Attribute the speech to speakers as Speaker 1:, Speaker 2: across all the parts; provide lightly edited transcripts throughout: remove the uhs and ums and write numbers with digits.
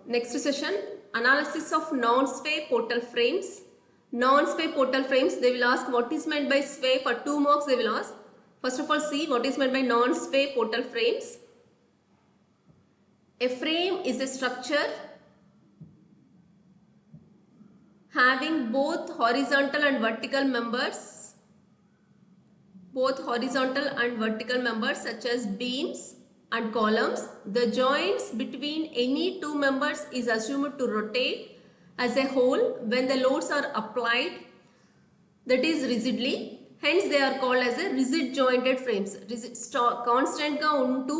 Speaker 1: Next session, analysis of non-sway portal frames. Non-sway portal frames, they will ask what is meant by sway. For 2 marks they will ask. First of all, see what is meant by non-sway portal frames. A frame is a structure having both horizontal and vertical members. Both horizontal and vertical members such as beams and columns. The joints between any two members is assumed to rotate as a whole when the loads are applied, that is rigidly. Hence they are called as a rigid jointed frames. Constant ga untu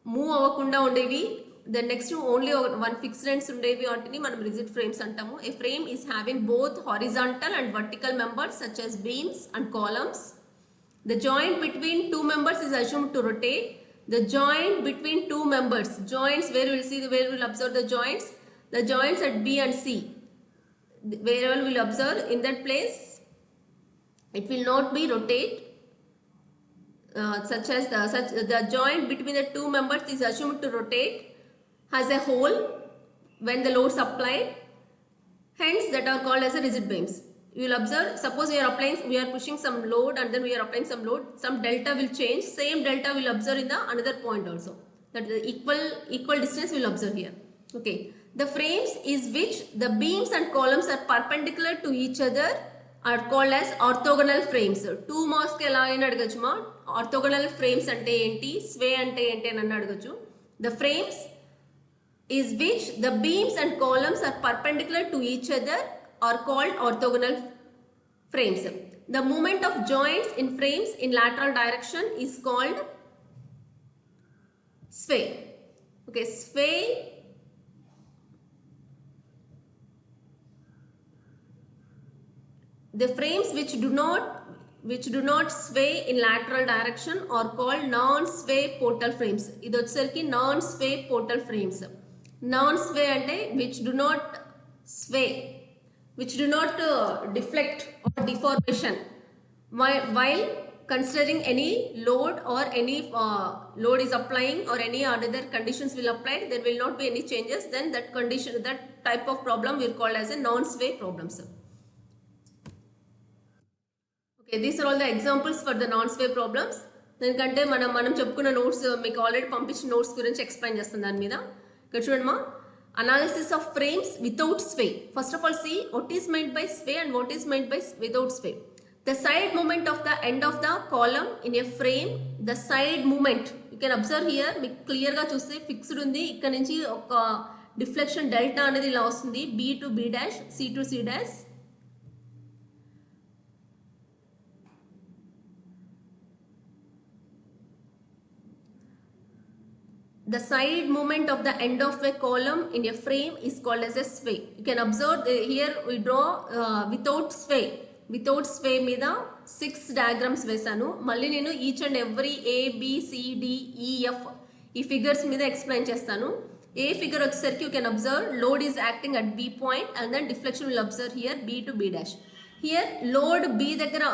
Speaker 1: move avakunda undevi, the next only one fixed ends undevi antini manam rigid frames antamu. A frame is having both horizontal and vertical members such as beams and columns. The joint between two members is assumed to rotate. The joint between two members, joints where we will see, where we will observe the joints at B and C, where we will observe in that place, it will not be rotate. Such as the joint between the two members is assumed to rotate as a whole when the loads applied. Hence that are called as a rigid beams. You will observe, suppose we are pushing some load and then we are applying some load, some delta will change, same delta will observe in the another point also, that the equal distance will observe here. Okay, the frames is which the beams and columns are perpendicular to each other are called as orthogonal frames. 2 marks ki ela ayina adagachu ma, orthogonal frames ante enti, sway ante enti ani adagachu. The frames is which the beams and columns are perpendicular to each other are called orthogonal frames. The movement of joints in frames in lateral direction is called sway. Okay, sway the frames which do not sway in lateral direction are called non-sway portal frames. Idu vachesariki non-sway portal frames. Non-sway ante which do not sway, which do not deflect or deformation while considering any load or any load is applying or any other conditions will apply, there will not be any changes, then that condition, that type of problem we call as a non-sway problems. Okay, these are all the examples for the non-sway problems. ఎందుకంటే మనం చెప్పుకున్న notes మీకు already పంపించిన notes గురించి explain చేస్తాను దాని మీద. ఇక్కడ చూడండి మా, analysis of frames without sway. First of all, see what is meant by sway and what is meant by without sway. The side movement of the end of the column in a frame, the side movement you can observe here, మీకు clear గా చూస్తే fixed ఉంది, ఇక్కడ నుంచి ఒక deflection delta అనేది ఇలా వస్తుంది, B to B dash, C to C dash. The side movement of the end of a column in a frame is called as a sway. You can observe here we draw without sway. Without sway మీద 6 diagrams వేసాను. మళ్ళీ నేను each and every A, B, C, D, E, F ఈ figures మీద explain చేస్తాను. ఏ figure వచ్చేసరికి you can observe load is acting at B point and then deflection will observe here B to B dash. Here load B దగ్గర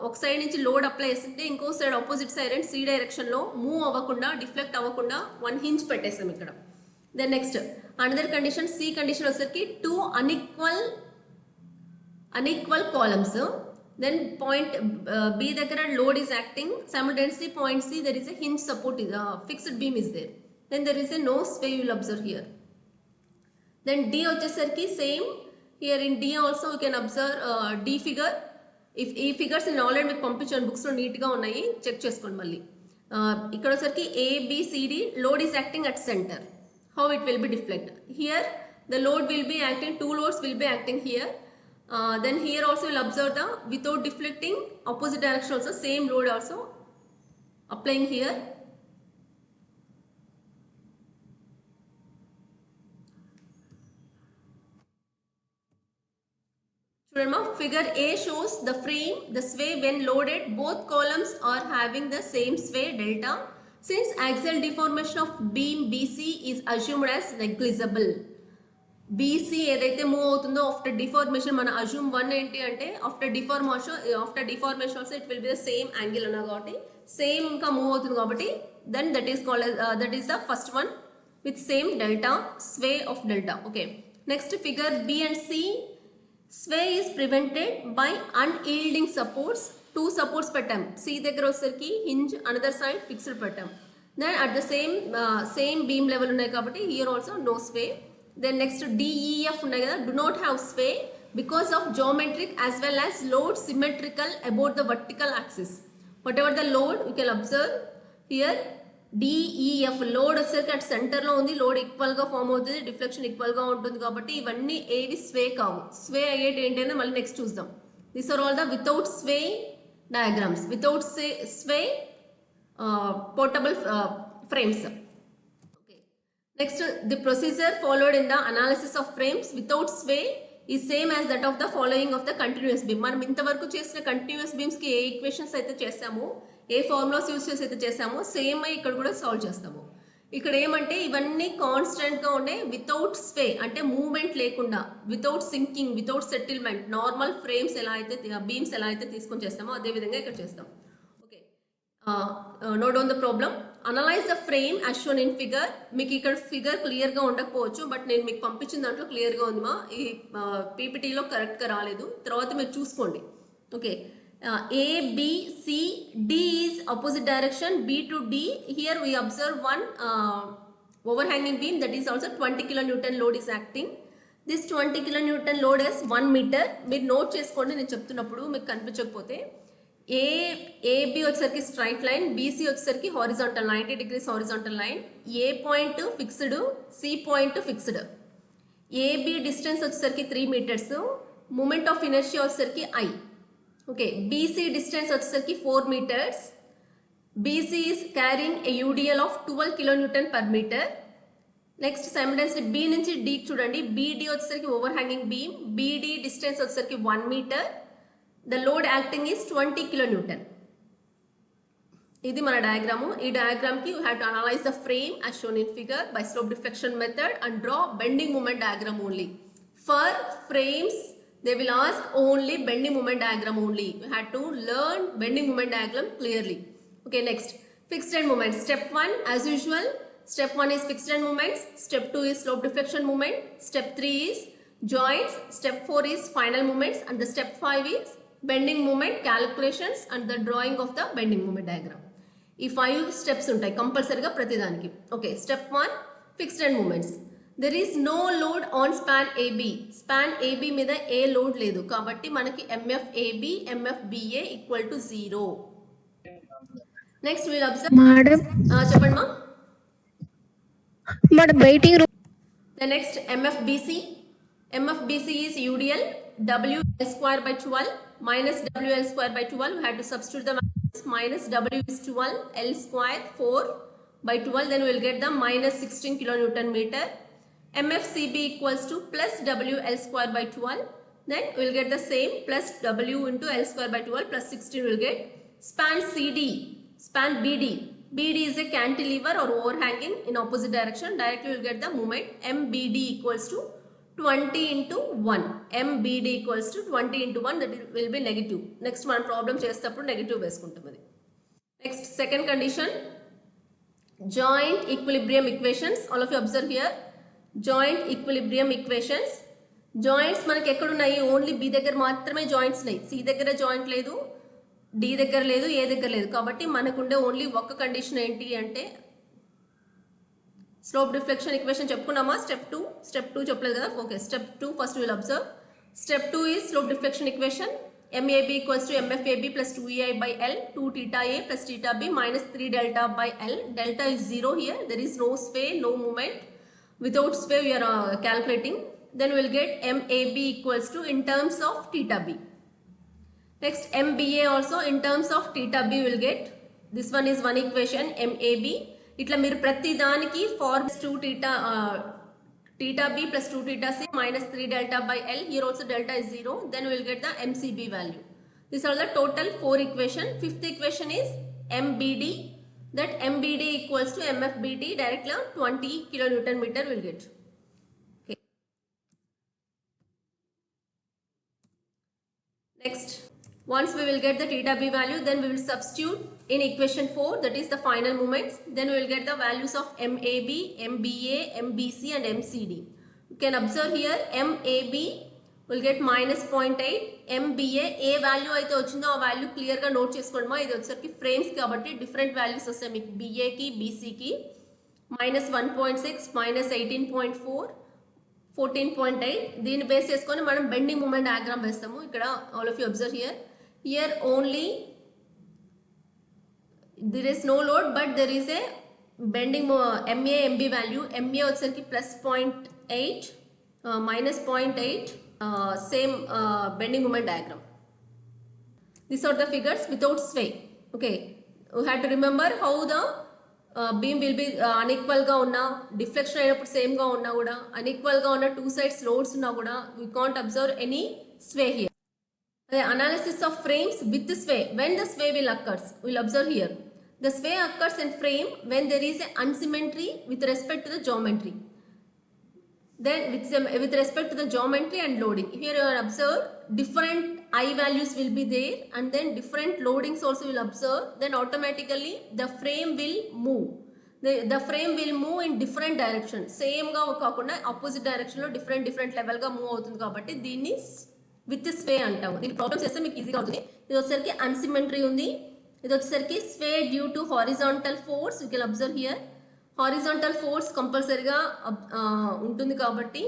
Speaker 1: ఒక side నుంచి load apply చేస్తుంటే ఇంకో side opposite side and C డైరెక్షన్లో move అవ్వకుండా, deflect అవ్వకుండా 1 hinge పెట్టేస్తాం ఇక్కడ. Then next another condition, C condition వచ్చేసరికి 2 unequal columns. Then point B దగ్గర load is acting, simultaneously point C there is a hinge support, fixed beam is there. Then there is a no sway, you will observe here. Then D వచ్చేసరికి same. Here in D also you can observe D figure. If ఈ figures నేను already మీకు పంపించాను, బుక్స్లో నీట్గా ఉన్నాయి, check చేసుకోండి మళ్ళీ. ఇక్కడ వచ్చరికి ABCD load is acting at centre, how it will B deflect. Here the load will be acting, 2 loads will be acting here. Then here also will observe the without deflecting opposite direction also, same load also applying here. Figure A shows the frame, the sway when loaded, both columns are having the same sway delta. Since axial deformation of beam BC is assumed as negligible. BC ఏదైతే move అవుతుందో after deformation మన assume 1 ఏంటి అంటే after deformation also it will be the same angle అన్నా కాబట్టి same ఇంకా move అవుతుంది కాబట్టి then that is called that is the first one with same delta, sway of delta. Okay, next figure B and C, sway is prevented by unyielding supports, two supports per term. C దగ్గర వచ్చేసరికి hinge, another side fixed per term. Then at the same beam level ఉన్నాయి కాబట్టి here also no sway. Then next D, E, F ఉన్నాయి కదా, do not have sway because of geometric as well as load symmetrical about the vertical axis. Whatever the load you can observe here, DEF load వచ్చేసరికి అటు సెంటర్లో ఉంది, load ఈక్వల్గా form అవుతుంది, deflection ఈక్వల్గా ఉంటుంది కాబట్టి ఇవన్నీ ఏవి స్వే కావు. స్వే అయ్యేటి ఏంటి అనేది మళ్ళీ నెక్స్ట్ చూద్దాం. These are all the without sway diagrams, without sway portable frames. Okay, next the procedure followed in the analysis of frames without sway is same as that of the following of the continuous beam. మనం ఇంతవరకు చేసిన continuous బీమ్స్కి ఏ equations అయితే చేస్తామో, ఏ formulas use చేసి అయితే చేసామో same ఇక్కడ కూడా సాల్వ్ చేస్తాము. ఇక్కడ ఏమంటే ఇవన్నీ కాన్స్టెంట్గా ఉండే వితౌట్ స్వే, అంటే మూవ్మెంట్ లేకుండా, without sinking, without settlement, normal frames ఎలా అయితే బీమ్స్ ఎలా అయితే తీసుకొని చేస్తామో అదే విధంగా ఇక్కడ చేస్తాం. Okay, note down the problem. Analyse the frame as shown in figure. మీకు ఇక్కడ ఫిగర్ క్లియర్గా ఉండకపోవచ్చు, బట్ నేను మీకు పంపించిన దాంట్లో క్లియర్గా ఉంది మా, ఈ పీపీటీలో కరెక్ట్గా రాలేదు, తర్వాత మీరు చూసుకోండి. Okay, A, B, C, D is opposite direction, B to D. Here we observe one overhanging beam, that is also 20 kilonewton load is acting. This 20 kilonewton load is 1 meter. మీరు నోట్ చేసుకోండి నేను చెప్తున్నప్పుడు మీకు కనిపించకపోతే. AB వచ్చేసరికి straight line, BC వచ్చేసరికి horizontal 90 degrees horizontal line, A point fixed, C point fixed. AB distance వచ్చేసరికి 3 meters, moment of inertia వచ్చేసరికి I. Okay, BC distance వచ్చేసరికి 4 meters. BC is carrying a UDL of 12 kilonewton per meter. Next simultaneously B నుంచి D చూడండి, BD వచ్చేసరికి ఓవర్హ్యాంగింగ్ beam, BD distance వచ్చేసరికి 1 meter. The load acting is 20 kilonewton. ఇది మన diagram. ఈ డయాగ్రామ్కి you have to analyse the frame as shown in figure by slope deflection method and draw bending moment diagram only. For frames they will ask only bending moment diagram only. You have to learn bending moment diagram clearly. Okay, next fixed end moments. Step 1 as usual, step 1 is fixed end moments, step 2 is slope deflection moment, step 3 is joints, step 4 is final moments, and the step 5 is bending moment calculations and the drawing of the bending moment diagram. ఈ 5 steps ఉంటాయి కంపల్సరీగా ప్రతిదానికి. Okay, step 1 fixed end moments. There is no load on span AB. Span AB మీద ఏ load లేదు కాబట్టి మనకి MF AB MF BA equal to 0. Next we'll observe. చెప్పండి మా. The next MFBC. MFBC is UDL W L square by 12 minus WL square by 12. We had to substitute the values. Minus W is 12, L square 4 by 12. Then we will get the minus 16 kilonewton meter. MFCB equals to plus WL square by 12. Then we will get the same plus W into L square by 12 plus 16 we will get. Span CD, span BD. BD is a cantilever or overhanging in opposite direction. Directly we will get the moment. MBD equals to 20 into 1. MBD equals to 20 into 1, that will be negative. Next one problem chestappudu negative veskuntam adi. Next second condition, joint equilibrium equations. All of you observe here, joint equilibrium equations. Joints మనకి ఎక్కడ ఉన్నాయి? Only B దగ్గర మాత్రమే joints ఉన్నాయి. C దగ్గర joint లేదు, D దగ్గర లేదు, A దగ్గర లేదు. కాబట్టి మనకుండే ఓన్లీ ఒక్క కండిషన్ ఏంటి అంటే స్లోప్ డిఫ్లెక్షన్ ఈక్వేషన్ చెప్పుకున్నామా? స్టెప్ 2 చెప్పలేదు కదా. Okay, step 2 first will observe. Step 2 is slope deflection equation. MAB equals to MFAB plus 2EI by L 2 theta A plus theta B minus 3 delta by L. Delta is 0 here. There is no sway, no movement. Without sway we are calculating. Then we will get MAB equals to in terms of theta B. Next MBA also in terms of theta B will get. This one is one equation MAB. ఇట్లా మీరు ప్రతి దానికి far 2 theta B plus 2 theta C minus 3 delta by L. Here also delta is 0. Then we will get the MCB value. These are the total 4 equation. Fifth equation is MBD. That MBD equals to MFBD. Directly 20 kilonewton meter will get. Okay. Next Once we will get the theta b value, then we will substitute in equation 4, that is the final moments. Then we will get the values of MAB, MBA, MBC and MCD. You can observe here MAB will get minus 0.8, MBA A value అయితే వచ్చిందో ఆ value క్లియర్గా note చేసుకోండి. ఇది వచ్చేసరికి frames కాబట్టి different values వస్తాయి మీకు BAకి BCకి minus 1.6, minus 18.4, 14.8. దీన్ని బేస్ చేసుకొని మనం బెండింగ్ మూమెంట్ డయాగ్రామ్ వేస్తాము. ఇక్కడ all of you observe here only there is no load but there is a bending MA MB value. MA వచ్చేసరికి plus 0.8, minus 0.8, same bending moment diagram. These are the figures without sway. Okay, we have to remember how the beam will be unequal గా ఉన్నా, deflection అయినప్పుడు same గా ఉన్నా కూడా, unequal గా ఉన్న two sides loads ఉన్నా కూడా we can't observe any sway here. The analysis of frames with sway, when the sway will occurs, we will observe here. The sway occurs in frame when there is an unsymmetry with respect to the geometry. Then with respect to the geometry and loading, here you will observe different I values will be there and then different loadings also will observe. Then automatically the frame will move. The frame will move in different direction. Same గా కాకుండా opposite direction లో different level గా move అవుతుంది కాబట్టి దీన్ని with స్వే అంటాము. దీనికి problems చేస్తే మీకు ఈజీగా అవుతుంది. ఇది వచ్చేసరికి అన్సిమెట్రీ ఉంది. ఇది వచ్చేసరికి sway due to horizontal force. You can observe here horizontal force కంపల్సరీగా ఉంటుంది కాబట్టి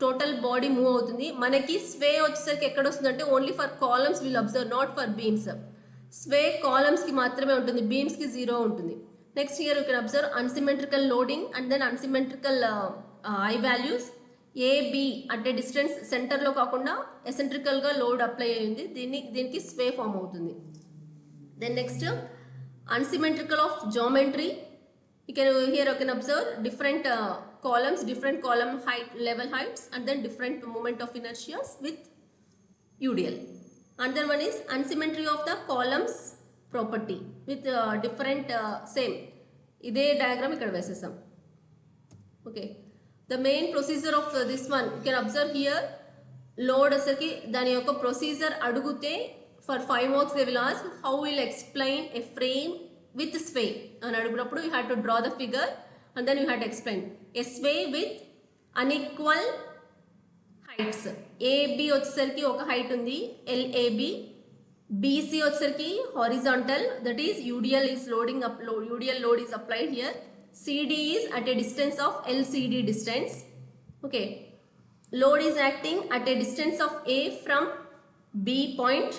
Speaker 1: టోటల్ బాడీ మూవ్ అవుతుంది. మనకి స్వే వచ్చేసరికి ఎక్కడ వస్తుందంటే only for columns will observe, not for beams. Sway కాలమ్స్కి మాత్రమే ఉంటుంది, బీమ్స్కి 0 ఉంటుంది. Next here you can observe unsymmetrical loading and then unsymmetrical I values. AB అంటే డిస్టెన్స్ సెంటర్లో కాకుండా ఎసెంట్రికల్గా లోడ్ అప్లై అయ్యింది, దీనికి స్వే ఫామ్ అవుతుంది. Then next unsymmetrical of geometry. Here you can observe different columns, different column height, level heights and then different moment of inertias with UDL. Another one is unsymmetry of the columns property with different same. ఇదే diagram ఇక్కడ వేసేసాం. Okay. The main procedure of this one, you can observe here, load asaki dani yokka procedure adugute for 5 marks they will ask how will explain a frame with sway అని అడుగునప్పుడు you have to draw the figure and then you have to explain a sway with unequal heights. AB వచ్చేసరికి ఒక height ఉంది LAB, BC వచ్చేసరికి horizontal, that is UDL is loading up, UDL load is applied here. CD is at a distance of LCD distance. Okay, load is acting at a distance of A from B point.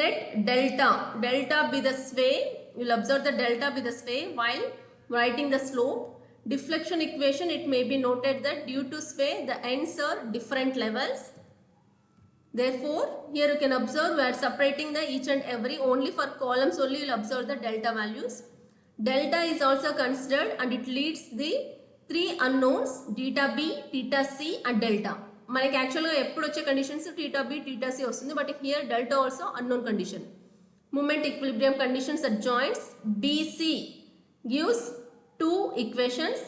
Speaker 1: Let delta be the sway. You will observe the delta be the sway while writing the slope. Deflection equation, it may be noted that due to sway the ends are different levels. Therefore here you can observe we are separating the each and every, only for columns only you will observe the delta values. Delta is also considered and it leads the 3 unknowns theta b, theta c and delta. మనకి యాక్చువల్గా ఎప్పుడు వచ్చే conditions theta b, theta c వస్తుంది, but here delta also unknown condition. Moment equilibrium conditions at joints BC gives 2 equations.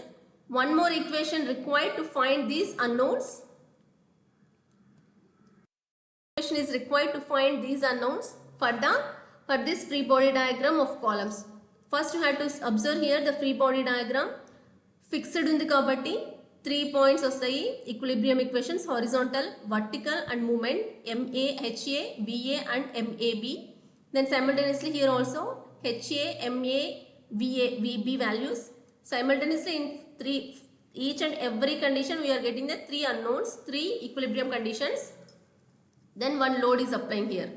Speaker 1: One more equation required to find these unknowns. Equation is required to find these unknowns for this free body diagram of columns. First you have to observe here the free body diagram. Fixed ఉంది కాబట్టి 3 points వస్తాయి. Equilibrium equations horizontal, vertical and moment MA, HA, VA and MAB. Then simultaneously here also HA, MA, VA, VB values. Simultaneously in each and every condition we are getting the 3 unknowns, 3 equilibrium conditions. Then one load is applying here.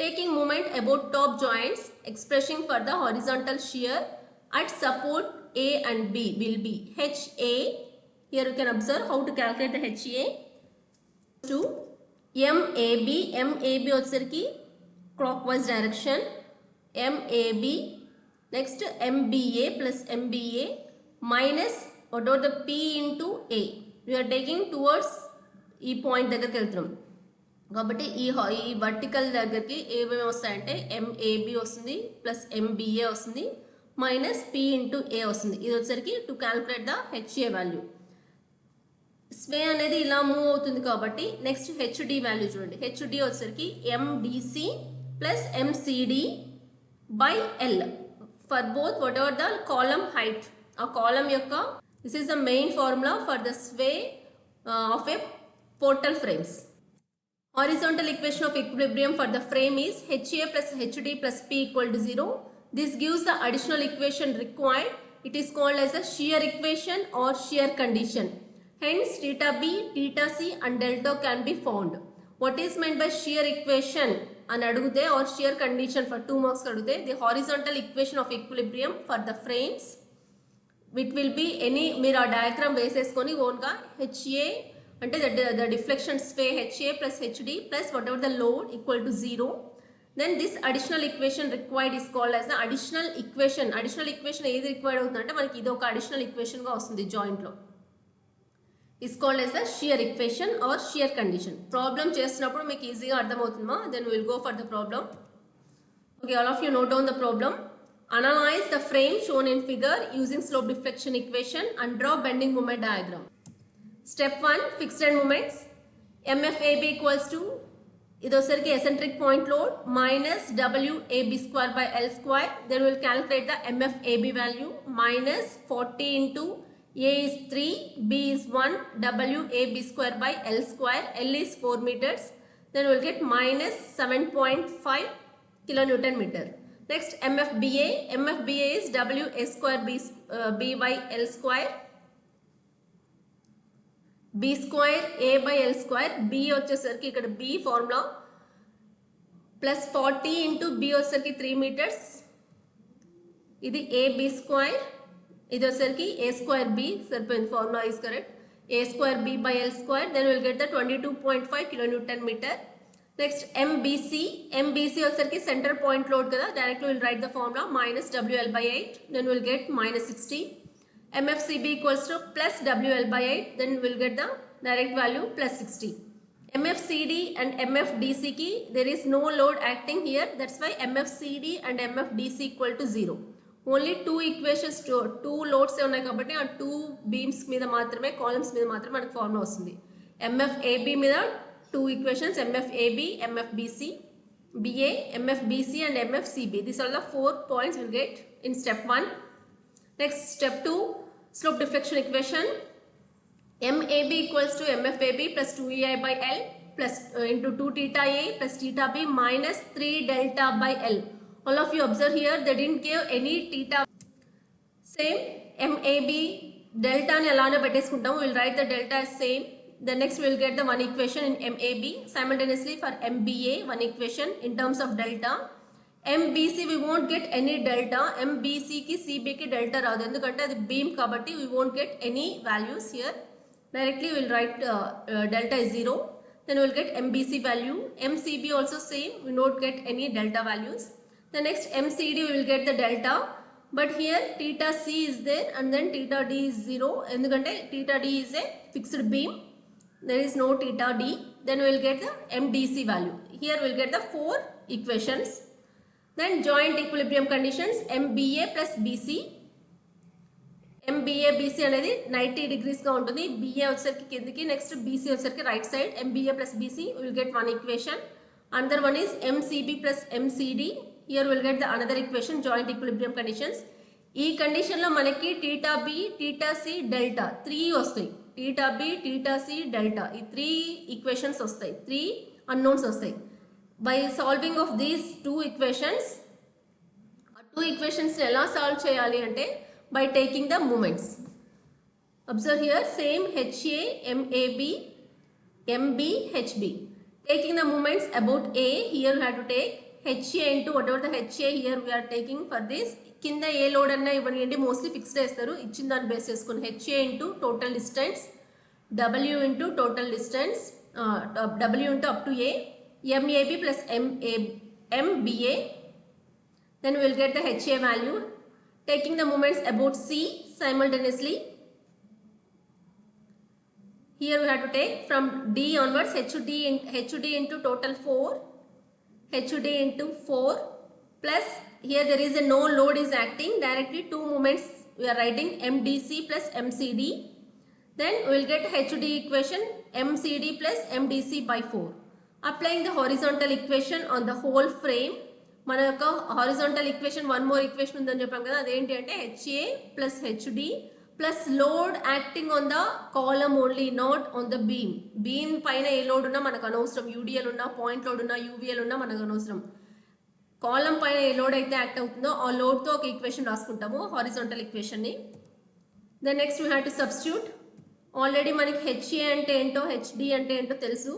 Speaker 1: Taking moment about top joints, expressing for the horizontal shear at support A and B will be HA. Here you can observe how to calculate the HA. To MAB, MAB వచ్చేసరికి clockwise direction, MAB. Next MBA plus MBA minus whatever the P into A. We are taking towards ఈ point దగ్గరికి వెళ్తున్నాం కాబట్టి ఈ vertical దగ్గరికి ఏమేమి వస్తాయంటే MAB వస్తుంది ప్లస్ MBA వస్తుంది మైనస్ P ఇంటూ A వస్తుంది. ఇది వచ్చేసరికి to calculate the HA value. Sway అనేది ఇలా మూవ్ అవుతుంది కాబట్టి నెక్స్ట్ హెచ్డి వాల్యూ చూడండి. హెచ్డి వచ్చేసరికి MDC plus MCD by L for both whatever the column height. ఆ కాలమ్ యొక్క this is the main formula for the sway of a portal frames. Horizontal equation of equilibrium for the frame is HA plus HD plus P equal to 0. This gives the additional equation required. It is called as a shear equation or shear condition. Hence, theta B, theta C and delta can be found. What is meant by shear equation and adugute or shear condition for 2 marks adugute? The horizontal equation of equilibrium for the frames. It will be any మీరు ఆ diagram వేసేసుకొని ఓన్గా HA అంటే the deflection sway HA plus HD plus whatever the load equal to 0. Then this additional equation required is called as the additional equation. Additional equation ఏది required అవుతుందంటే మనకి ఇది ఒక అడిషనల్ ఈక్వేషన్ గా వస్తుంది జాయింట్ లో. is called as the shear equation or shear condition. Problem చేస్తున్నప్పుడు మీకు ఈజీగా అర్థమవుతుందా? Then we will go for the problem. Okay, all of you note down the problem. Analyze the frame shown in figure using slope deflection equation and draw bending moment diagram. Step 1, fixed end moments. MFAB equals to idosarki eccentric point load minus WAB square by L square. Then we will calculate the MFAB value minus 40 into A is 3, B is 1, WAB square by L square. L is 4 meters. Then we will get minus 7.5 kilonewton meter. Next MFBA. MFBA is WA square B by L square. B square A by L square. B వచ్చేసరికి ఇక్కడ B formula plus 40 into B వచ్చేసరికి 3 metres. ఇది AB square, ఇది వచ్చేసరికి A square B. సరిపోయింది, formula is correct. A square B by L square. Then will get the 22.5 kilonewton metre. Next MBC. MBC వచ్చేసరికి centre point load కదా, directly will write the formula minus WL by 8. Then will get minus 60. MFCB equals to plus WL by 8, then we'll get the direct value plus 60. MFCD and MFDC ki there is no load acting here, that's why MFCD and MFDC equal to 0. Only two equations, two loads unnai kabatti aa two beams meeda maatrame columns meeda maatrame manaku formula vastundi. MFAB meeda two equations, MFAB, MFBC, BA, MFBC and MFCB. These are the 4 points we'll get in step 1. Next, step 2, slope deflection equation. MAB equals to MFAB plus 2EI by L plus into 2 theta A plus theta B minus 3 delta by L. All of you observe here, they didn't give any theta. Same, MAB, delta ni alane petteskuntamu. We'll write the delta as same. Then next we'll get the one equation in MAB. Simultaneously for MBA, one equation in terms of delta. MBC we won't get any delta. MBC ki CB ki delta raadu endukante adi beam kabatti we won't get any values here. Directly we will write delta is 0. Then we will get MBC value. MCB also same, we won't get any delta values. The next MCD we will get the delta, but here theta C is there and then theta D is 0 endukante theta D is a fixed beam, there is no theta D. Then we will get the MDC value. Here we will get the 4 equations. Then joint equilibrium conditions, MBA plus BC. MBA BC అనేది 90 degrees గా ఉంటుంది. BA వచ్చేసరికి కిందికి, next BC వచ్చేసరికి right side. MBA plus BC we will get one equation. Another one is MCB plus MCD. Here we will get the another equation, joint equilibrium conditions. ఈ condition లో మనకి theta B, theta C, delta 3 వస్తాయి. theta B, theta C, delta ఈ 3 equations వస్తాయి, 3 unknowns వస్తాయి. By solving of these two equations ఎలా solve చేయాలి అంటే by taking the moments. Observe here, same HA, MAB, MB, HB. Taking the moments about A, here we have to take HA into whatever the HA here we are taking for this. కింద ఏ load అన్నా ఇవ్వండి, mostly fixed వేస్తారు, ఇచ్చిన దాన్ని base చేసుకుని HA into total distance, W into total distance, W into up to A, MAB plus MBA. Then we will get the HA value. Taking the moments about C simultaneously. Here we have to take from D onwards, HD into total 4, HD into 4 plus here there is a no load is acting, directly two moments we are writing MDC plus MCD. then we will get HD equation MCD plus MDC by 4. Applying the horizontal equation on the whole frame, మన యొక్క horizontal equation one more equation ఉందని చెప్పాం కదా, అదేంటి అంటే HA plus HD plus load acting on the column only, not on the beam. Beam పైన ఏ load ఉన్నా మనకు అనవసరం, యూడిఎల్ ఉన్నా పాయింట్ లోడ్ ఉన్నా యూవీఎల్ ఉన్నా మనకు అనవసరం. కాలం పైన ఏ లోడ్ అయితే యాక్ట్ అవుతుందో ఆ లోడ్తో ఒక ఈక్వేషన్ రాసుకుంటాము హారిజాంటల్ ఈక్వేషన్ని. Then next we have to substitute. Already మనకి HA అంటే ఏంటో HD అంటే ఏంటో తెలుసు.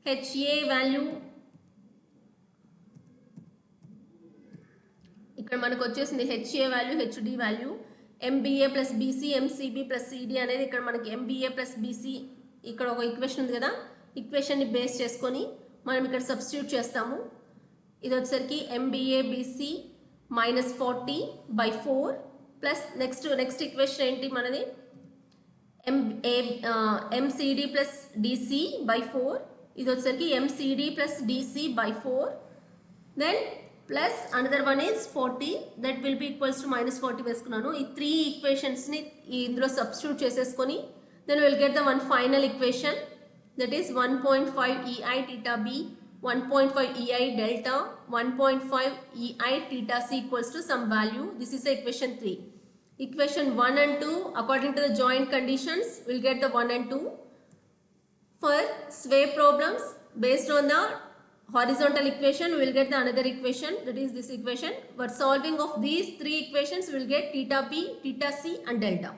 Speaker 1: HA వాల్యూ ఇక్కడ మనకు వచ్చేసింది, HA value HD value, MBA plus BC MCB plus CD అనేది ఇక్కడ మనకి MBA ప్లస్ BC ఇక్కడ ఒక ఈక్వేషన్ ఉంది కదా, ఈక్వేషన్ని బేస్ చేసుకొని మనం ఇక్కడ సబ్స్టిట్యూట్ చేస్తాము. ఇది వచ్చేసరికి MBA BC minus 40/4 plus next equation ఏంటి మనది MCD ప్లస్ DC/4. ఇది వచ్చేసరికి MCD plus DC/4. Then plus another one is 40, that will be equals to -40 వేసుకున్నాను. ఈ 3 ఈక్వేషన్స్ని ఇందులో సబ్స్టిట్యూట్ చేసేసుకొని then will get the one final equation, that is 1.5 EI theta B, 1.5 EI delta, 1.5 EI theta C equals to some value. This is the equation 3. Equation 1 and 2 according to the joint conditions we'll get the 1 and 2. For sway problems based on the horizontal equation we will get the another equation, that is this equation. For solving of these 3 equations we will get theta B, theta C and delta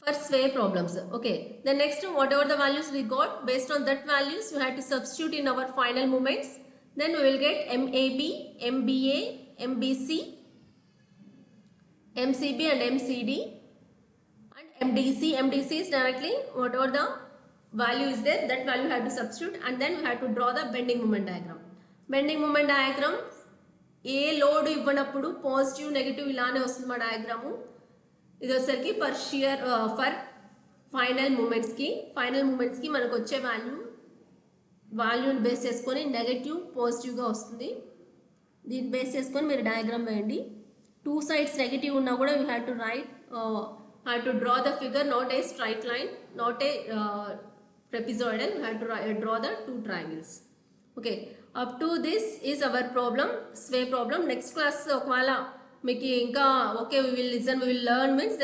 Speaker 1: for sway problems. Okay, then next whatever the values we got, based on that values we have to substitute in our final moments. Then we will get MAB, MBA, MBC, MCB and MCD and MDC. MDC is directly whatever the value is there, that value have to substitute, and then we have to draw the bending moment diagram. Bending moment diagram A load ఇవ్వనప్పుడు positive negative ఇలానే వస్తుంది మా diagram. ఇది వచ్చేసరికి for final మూమెంట్స్కి మనకు వచ్చే వాల్యూని base చేసుకొని negative పాజిటివ్గా వస్తుంది. దీన్ని బేస్ చేసుకొని మీరు డయాగ్రామ్ వేయండి. 2 sides నెగిటివ్ ఉన్నా కూడా you have to draw the figure, not a straight line, not a trapezoidal. You have to draw the 2 triangles. Okay, up to this is our problem, sway problem. Next class okala miki inka okay we will learn means